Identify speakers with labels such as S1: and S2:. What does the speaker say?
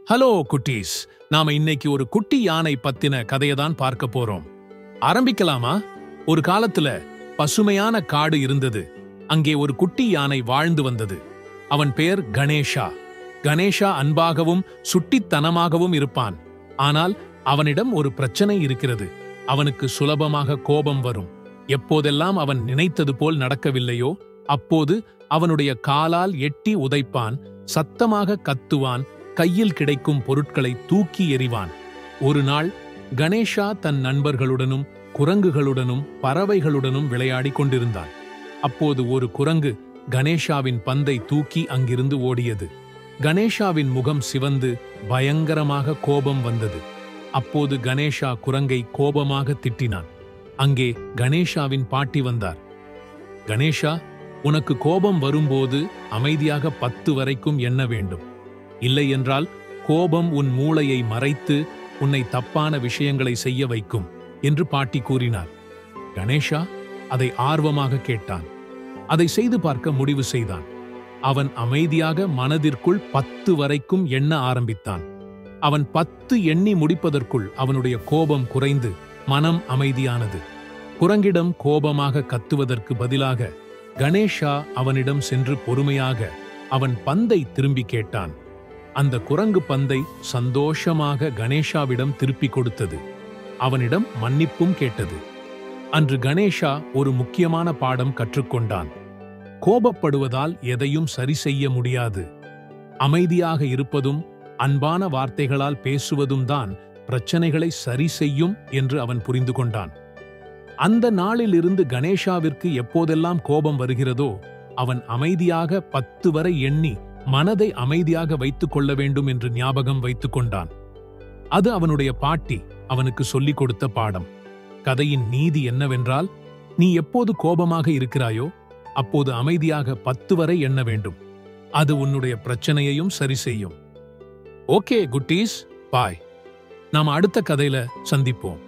S1: Hello குட்டீஸ், நாம இன்னைக்கு ஒரு குட்டி யானை பத்தின கதையை தான் பார்க்க போறோம். ஆரம்பிக்கலாமா? ஒரு காலத்துல பசுமையான காடு இருந்தது. அங்கே ஒரு குட்டி யானை வாழ்ந்து வந்தது. அவன் பெயர் கணேஷா. கணேஷா அன்பாகவும் சுட்டித்தனமாகவும் இருப்பான். ஆனால் அவனிடம் ஒரு பிரச்சனை இருக்கிறது. அவனுக்கு சுலபமாக கோபம் வரும். எப்போதெல்லாம் அவன் நினைத்தது போல் நடக்கவில்லையோ அப்போது அவனுடைய காலால் எட்டி உதைப்பான், சத்தமாக கத்துவான், கையில் கிடைக்கும் பொருட்களை தூக்கி எறிவான். ஒரு நாள் கணேஷா தன் நண்பர்களுடனும் குரங்குகளுடனும் பறவைகளுடனும் விளையாடி கொண்டிருந்தான். அப்போது ஒரு குரங்கு கணேஷாவின் பந்தை தூக்கி அங்கிருந்து ஓடியது. கணேஷாவின் முகம் சிவந்து பயங்கரமாக கோபம் வந்தது. அப்போது கணேஷா குரங்கை கோபமாக திட்டினான். அங்கே கணேஷாவின் பாட்டி வந்தார். கணேஷா, உனக்கு கோபம் வரும்போது அமைதியாக 10 வரைக்கும் எண்ண வேண்டும். இல்லையென்றால் கோபம் உன் மூளையை மறைத்து உன்னை தப்பான விஷயங்களை செய்ய வைக்கும் என்று பாட்டி கூறினார். கணேஷா அதை ஆர்வமாக கேட்டான். அதை செய்து பார்க்க முடிவு செய்தான். அவன் அமைதியாக மனதிற்குள் 10 வரைக்கும் எண்ண ஆரம்பித்தான். அவன் 10 எண்ணி முடிப்பதற்குள் அவனுடைய கோபம் குறைந்து மனம் அமைதியானது. குரங்கிடம் கோபமாக கத்துவதற்கு பதிலாக கணேஷா அவனிடம் சென்று பொறுமையாக அவன் பந்தை திரும்பி கேட்டான். அந்த குரங்கு பந்தை சந்தோஷமாக கணேஷாவிடம் திருப்பிக் கொடுத்தது. அவனிடம் மன்னிப்பும் கேட்டது. அன்று கணேஷா ஒரு முக்கியமான பாடம் கற்றுக்கொண்டான். கோபப்படுவதால் எதையும் சரி செய்ய முடியாது. அமைதியாக இருப்பதும் அன்பான வார்த்தைகளால் பேசுவதும் தான் பிரச்சனைகளை சரி செய்யும் என்று அவன் புரிந்து கொண்டான். அந்த நாளிலிருந்து கணேஷாவிற்கு எப்போதெல்லாம் கோபம் வருகிறதோ அவன் அமைதியாக 10 வரை எண்ணி மனதை அமைதியாக வைத்துக் கொள்ள வேண்டும் என்று ஞாபகம் வைத்துக் கொண்டான். அது அவனுடைய பாட்டி அவனுக்கு சொல்லிக் கொடுத்த பாடம். கதையின் நீதி என்னவென்றால், நீ எப்போது கோபமாக இருக்கிறாயோ அப்போது அமைதியாக 10 வரை எண்ண வேண்டும். அது உன்னுடைய பிரச்சனையையும் சரி செய்யும். ஓகே குட்டீஸ், பாய். நாம் அடுத்த கதையில சந்திப்போம்.